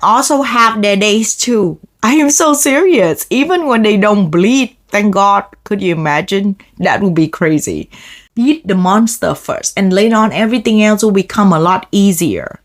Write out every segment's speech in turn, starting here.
also have their days too. I am so serious. Even when they don't bleed, thank God. Could you imagine? That would be crazy. Beat the monster first, and later on everything else will become a lot easier.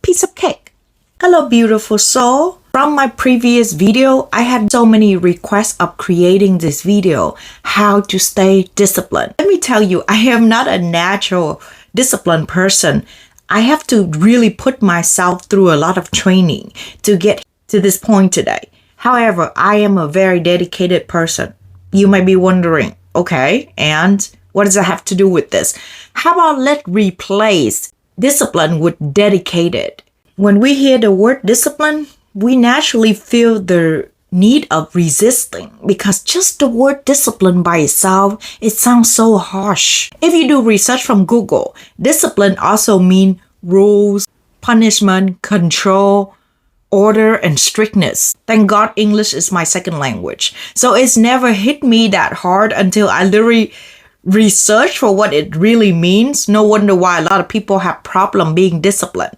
Piece of cake. Hello, beautiful soul. From my previous video, I had so many requests of creating this video, how to stay disciplined. Let me tell you, I am not a natural disciplined person. I have to really put myself through a lot of training to get to this point today. However, I am a very dedicated person. You might be wondering, okay, and what does that have to do with this? How about let's replace discipline with dedicated? When we hear the word discipline, we naturally feel the need of resisting because just the word discipline by itself, it sounds so harsh. If you do research from Google, discipline also means rules, punishment, control, order, and strictness. Thank God English is my second language. So it's never hit me that hard until I literally researched for what it really means. No wonder why a lot of people have problem being disciplined.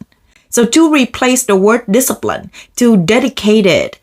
So to replace the word discipline to dedicated,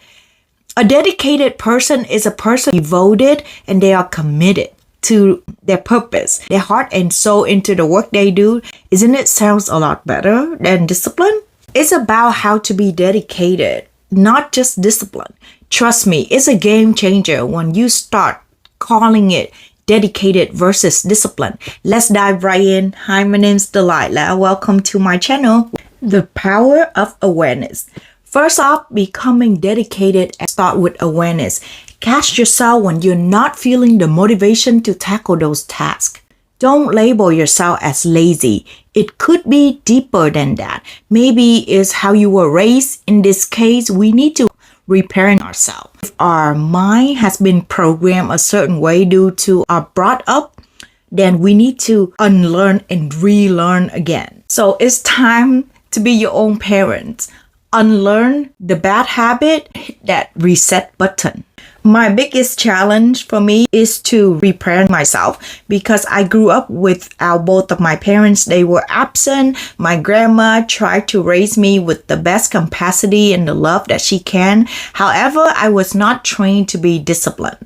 a dedicated person is a person devoted and they are committed to their purpose, their heart and soul into the work they do. Isn't it sounds a lot better than discipline? It's about how to be dedicated, not just discipline. Trust me, it's a game changer when you start calling it dedicated versus discipline. Let's dive right in. Hi, my name's Delilah. Welcome to my channel. The power of awareness. First off, becoming dedicated start with awareness. Catch yourself when you're not feeling the motivation to tackle those tasks. Don't label yourself as lazy. It could be deeper than that. Maybe it's how you were raised. In this case, we need to repair ourselves. If our mind has been programmed a certain way due to our brought up, then we need to unlearn and relearn again. So it's time to be your own parent. Unlearn the bad habit, hit that reset button. My biggest challenge for me is to repair myself because I grew up without both of my parents. They were absent. My grandma tried to raise me with the best capacity and the love that she can. However, I was not trained to be disciplined.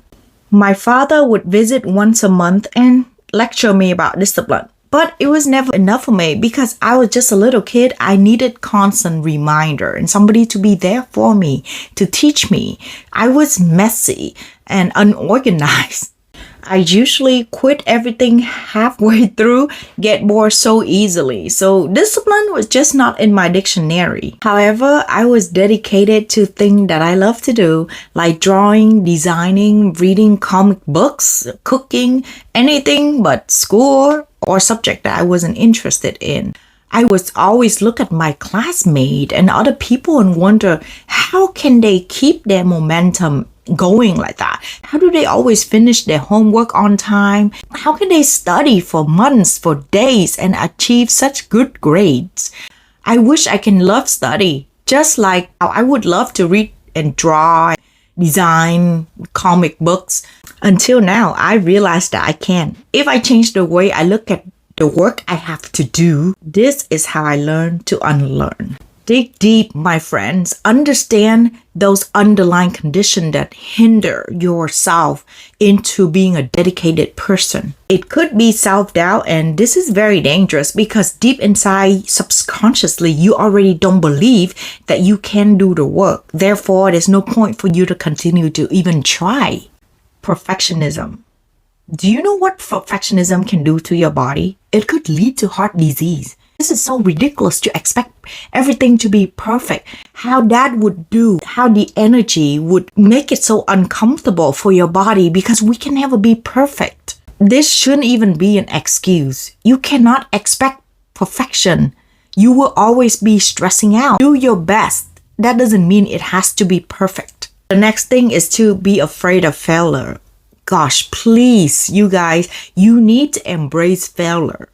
My father would visit once a month and lecture me about discipline. But it was never enough for me because I was just a little kid. I needed constant reminder and somebody to be there for me, to teach me. I was messy and unorganized. I usually quit everything halfway through, get bored so easily. So discipline was just not in my dictionary. However, I was dedicated to things that I love to do, like drawing, designing, reading comic books, cooking, anything but school or subject that I wasn't interested in. I would always look at my classmate and other people and wonder, how can they keep their momentum going like that? How do they always finish their homework on time? How can they study for months, for days, and achieve such good grades? I wish I can love study, just like how I would love to read and draw, design comic books. Until now, I realized that I can. If I change the way I look at the work I have to do, this is how I learn to unlearn. Dig deep, my friends. Understand those underlying conditions that hinder yourself into being a dedicated person. It could be self-doubt, and this is very dangerous because deep inside, subconsciously, you already don't believe that you can do the work. Therefore, there's no point for you to continue to even try. Perfectionism. Do you know what perfectionism can do to your body? It could lead to heart disease. This is so ridiculous to expect everything to be perfect. How that would do, how the energy would make it so uncomfortable for your body because we can never be perfect. This shouldn't even be an excuse. You cannot expect perfection. You will always be stressing out. Do your best. That doesn't mean it has to be perfect. The next thing is to be afraid of failure. Gosh, please, you guys, you need to embrace failure.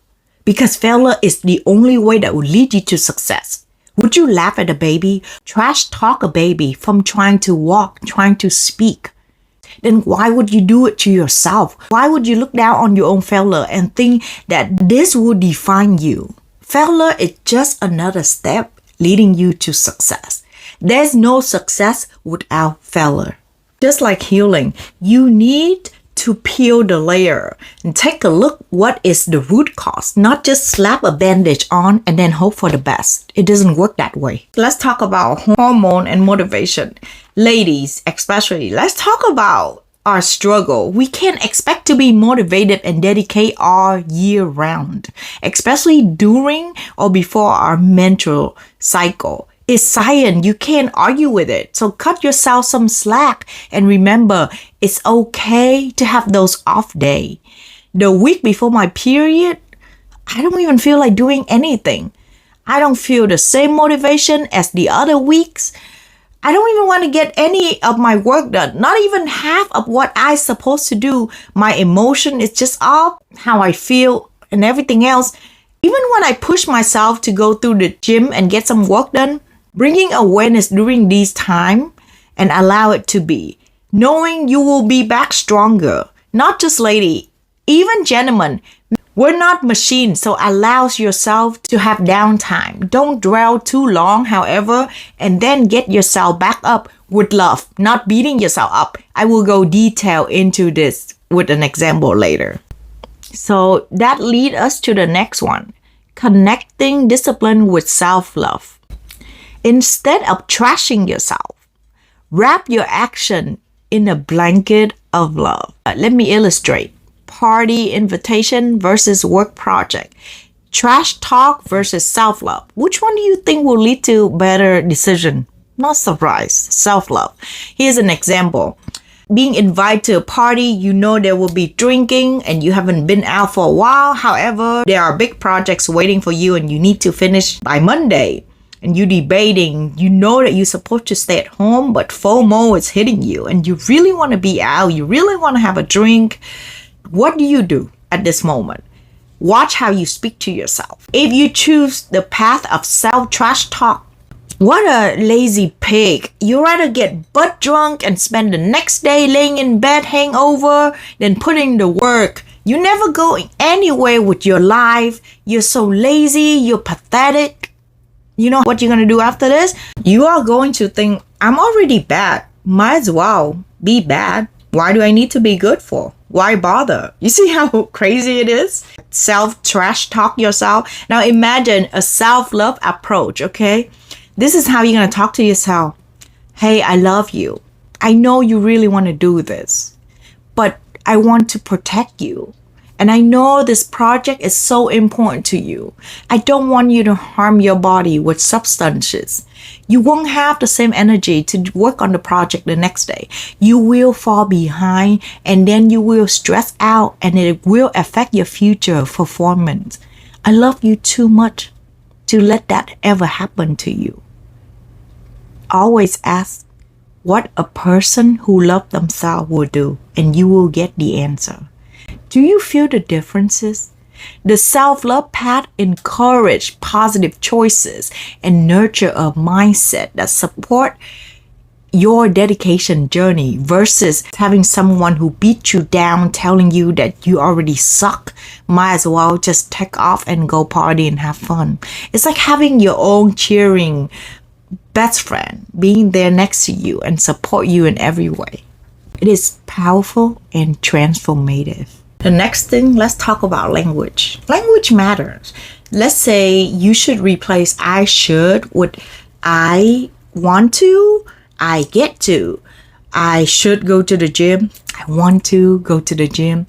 Because failure is the only way that will lead you to success. Would you laugh at a baby? Trash talk a baby from trying to walk, trying to speak? Then why would you do it to yourself? Why would you look down on your own failure and think that this will define you? Failure is just another step leading you to success. There's no success without failure. Just like healing, you need to peel the layer and take a look what is the root cause, not just slap a bandage on and then hope for the best. It doesn't work that way. Let's talk about hormone and motivation. Ladies, especially, let's talk about our struggle. We can't expect to be motivated and dedicate all year round, especially during or before our menstrual cycle. It's science. You can't argue with it. So cut yourself some slack and remember, it's okay to have those off days. The week before my period, I don't even feel like doing anything. I don't feel the same motivation as the other weeks. I don't even want to get any of my work done. Not even half of what I'm supposed to do. My emotion is just off, how I feel and everything else. Even when I push myself to go to the gym and get some work done, bringing awareness during these time and allow it to be. Knowing you will be back stronger. Not just lady, even gentlemen. We're not machines, so allow yourself to have downtime. Don't dwell too long, however, and then get yourself back up with love, not beating yourself up. I will go detail into this with an example later. So that leads us to the next one. Connecting discipline with self-love. Instead of trashing yourself, wrap your action in a blanket of love. Let me illustrate. Party invitation versus work project. Trash talk versus self-love. Which one do you think will lead to better decision? Not surprise. Self-love. Here's an example. Being invited to a party, you know there will be drinking and you haven't been out for a while. However, there are big projects waiting for you and you need to finish by Monday. And you debating, you know that you're supposed to stay at home, but FOMO is hitting you and you really want to be out. You really want to have a drink. What do you do at this moment? Watch how you speak to yourself. If you choose the path of self-trash talk, what a lazy pig. You rather get butt drunk and spend the next day laying in bed hangover than put in the work. You never go anywhere with your life. You're so lazy. You're pathetic. You know what you're going to do after this? You are going to think, I'm already bad. Might as well be bad. Why do I need to be good for? Why bother? You see how crazy it is? Self-trash talk yourself. Now imagine a self-love approach, okay? This is how you're going to talk to yourself. Hey, I love you. I know you really want to do this, but I want to protect you. And I know this project is so important to you. I don't want you to harm your body with substances. You won't have the same energy to work on the project the next day. You will fall behind and then you will stress out and it will affect your future performance. I love you too much to let that ever happen to you. Always ask what a person who loves themselves will do and you will get the answer. Do you feel the differences? The self-love path encourages positive choices and nurture a mindset that support your dedication journey versus having someone who beat you down telling you that you already suck. Might as well just take off and go party and have fun. It's like having your own cheering best friend being there next to you and support you in every way. It is powerful and transformative. The next thing, let's talk about language. Language matters. Let's say you should replace I should with I want to, I get to. I should go to the gym. I want to go to the gym.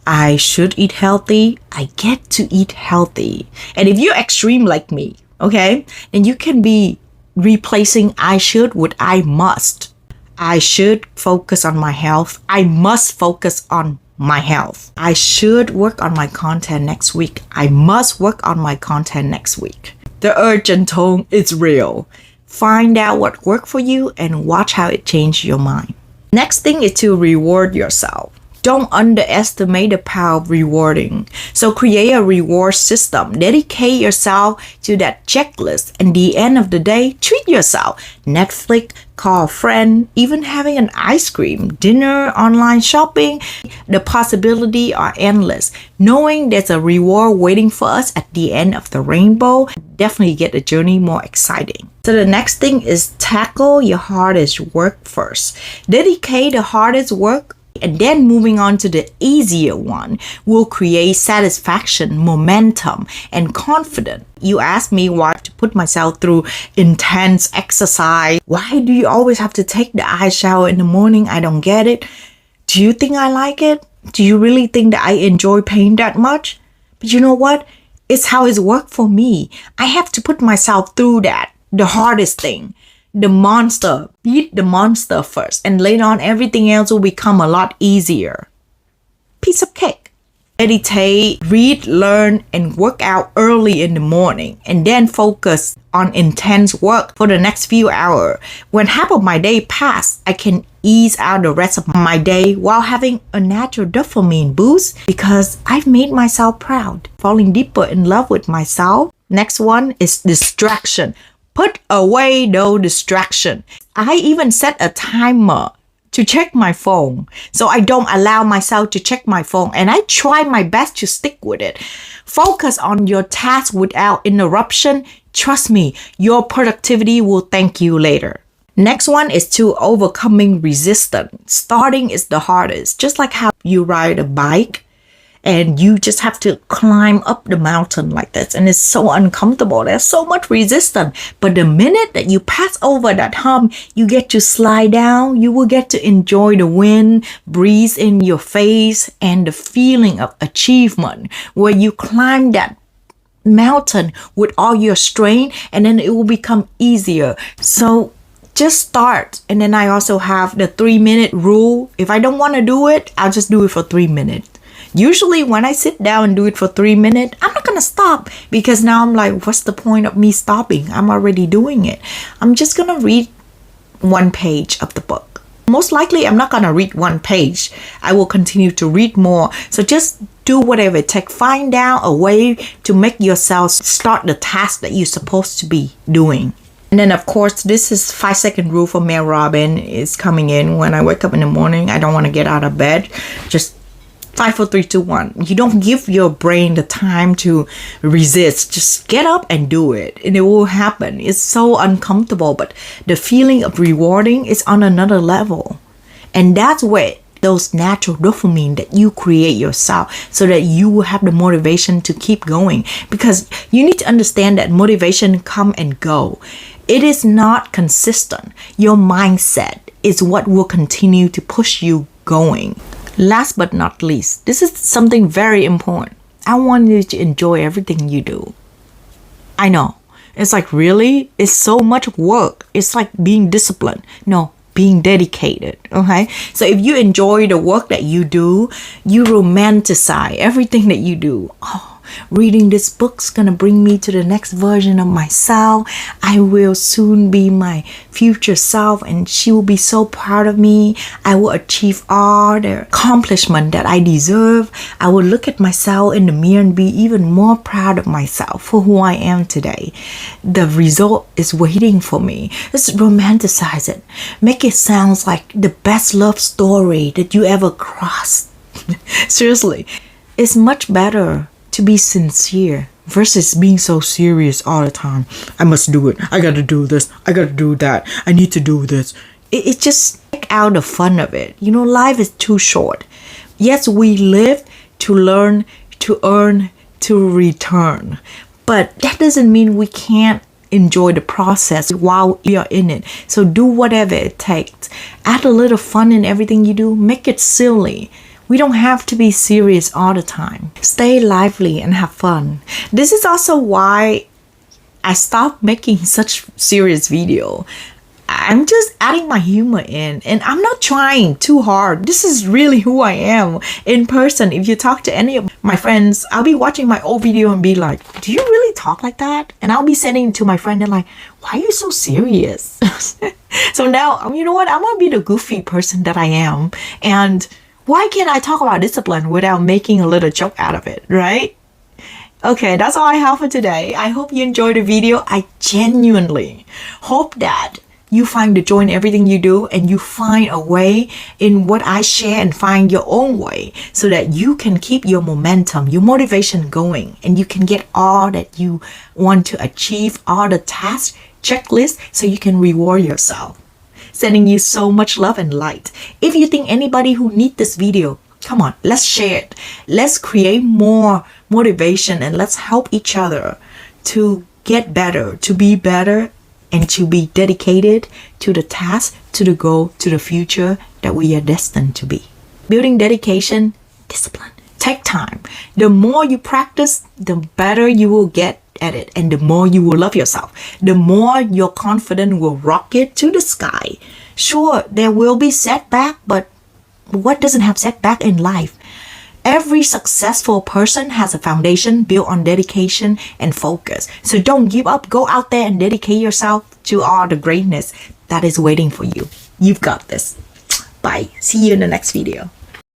I should eat healthy. I get to eat healthy. And if you're extreme like me, okay, then you can be replacing I should with I must. I should focus on my health. I must focus on my health. I should work on my content next week. I must work on my content next week. The urgent tone is real. Find out what worked for you and watch how it changed your mind. Next thing is to reward yourself. Don't underestimate the power of rewarding. So create a reward system. Dedicate yourself to that checklist. And the end of the day, treat yourself. Netflix, call a friend, even having an ice cream, dinner, online shopping. The possibilities are endless. Knowing there's a reward waiting for us at the end of the rainbow definitely get the journey more exciting. So the next thing is tackle your hardest work first. Dedicate the hardest work, and then moving on to the easier one will create satisfaction, momentum, and confidence. You ask me why to put myself through intense exercise. Why do you always have to take the ice shower in the morning? I don't get it. Do you think I like it? Do you really think that I enjoy pain that much? But you know what? It's how it's worked for me. I have to put myself through that. The hardest thing. The monster. Beat the monster first, and later on everything else will become a lot easier. Piece of cake. Meditate, read, learn, and work out early in the morning, and then focus on intense work for the next few hours. When half of my day pass, I can ease out the rest of my day while having a natural dopamine boost because I've made myself proud, falling deeper in love with myself. Next one is distraction. Put away no distraction. I even set a timer to check my phone, so I don't allow myself to check my phone, and I try my best to stick with it. Focus on your task without interruption. Trust me, your productivity will thank you later. Next one is to overcoming resistance. Starting is the hardest, just like how you ride a bike. And you just have to climb up the mountain like this. And it's so uncomfortable. There's so much resistance. But the minute that you pass over that hump, you get to slide down. You will get to enjoy the wind, breeze in your face, and the feeling of achievement where you climb that mountain with all your strength, and then it will become easier. So just start. And then I also have the 3-minute rule. If I don't want to do it, I'll just do it for 3 minutes. Usually when I sit down and do it for 3 minutes, I'm not going to stop because now I'm like, what's the point of me stopping? I'm already doing it. I'm just going to read 1 page of the book. Most likely, I'm not going to read 1 page. I will continue to read more. So just do whatever it takes. Find out a way to make yourself start the task that you're supposed to be doing. And then, of course, this is 5-second rule for Mel Robbins is coming in. When I wake up in the morning, I don't want to get out of bed. Just 5, 4, 3, 2, 1. You don't give your brain the time to resist. Just get up and do it, and it will happen. It's so uncomfortable, but the feeling of rewarding is on another level. And that's where those natural dopamine that you create yourself so that you will have the motivation to keep going. Because you need to understand that motivation come and go. It is not consistent. Your mindset is what will continue to push you going. Last but not least, this is something very important. I want you to enjoy everything you do. I know. It's like, really? It's so much work. It's like being disciplined. No, being dedicated. Okay? So if you enjoy the work that you do, you romanticize everything that you do. Oh, reading this book's gonna bring me to the next version of myself. I will soon be my future self, and she will be so proud of me. I will achieve all the accomplishment that I deserve. I will look at myself in the mirror and be even more proud of myself for who I am today. The result is waiting for me. Just romanticize it. Make it sound like the best love story that you ever crossed. Seriously, it's much better to be sincere versus being so serious all the time. I must do it. I gotta do this. I gotta do that. I need to do this. It just take out the fun of it. You know, life is too short. Yes, we live to learn, to earn, to return. But that doesn't mean we can't enjoy the process while we are in it. So do whatever it takes. Add a little fun in everything you do. Make it silly. We don't have to be serious all the time. Stay lively and have fun. This is also why I stopped making such serious video. I'm just adding my humor in, and I'm not trying too hard. This is really who I am in person. If you talk to any of my friends, I'll be watching my old video and be like, do you really talk like that? And I'll be sending it to my friend and like, why are you so serious? So now, you know what? I'm gonna be the goofy person that I am. And Why can't I talk about discipline without making a little joke out of it, right? Okay, that's all I have for today. I hope you enjoyed the video. I genuinely hope that you find the joy in everything you do and you find a way in what I share and find your own way so that you can keep your momentum, your motivation going, and you can get all that you want to achieve, all the tasks, checklists, so you can reward yourself. Sending you so much love and light. If you think anybody who needs this video, come on, let's share it. Let's create more motivation and let's help each other to get better, to be better, and to be dedicated to the task, to the goal, to the future that we are destined to be. Building dedication, discipline, take time. The more you practice, the better you will get at it, and the more you will love yourself, the more your confidence will rocket to the sky. Sure, there will be setback, but what doesn't have setback in life? Every successful person has a foundation built on dedication and focus. So don't give up. Go out there and dedicate yourself to all the greatness that is waiting for you. You've got this. Bye. See you in the next video.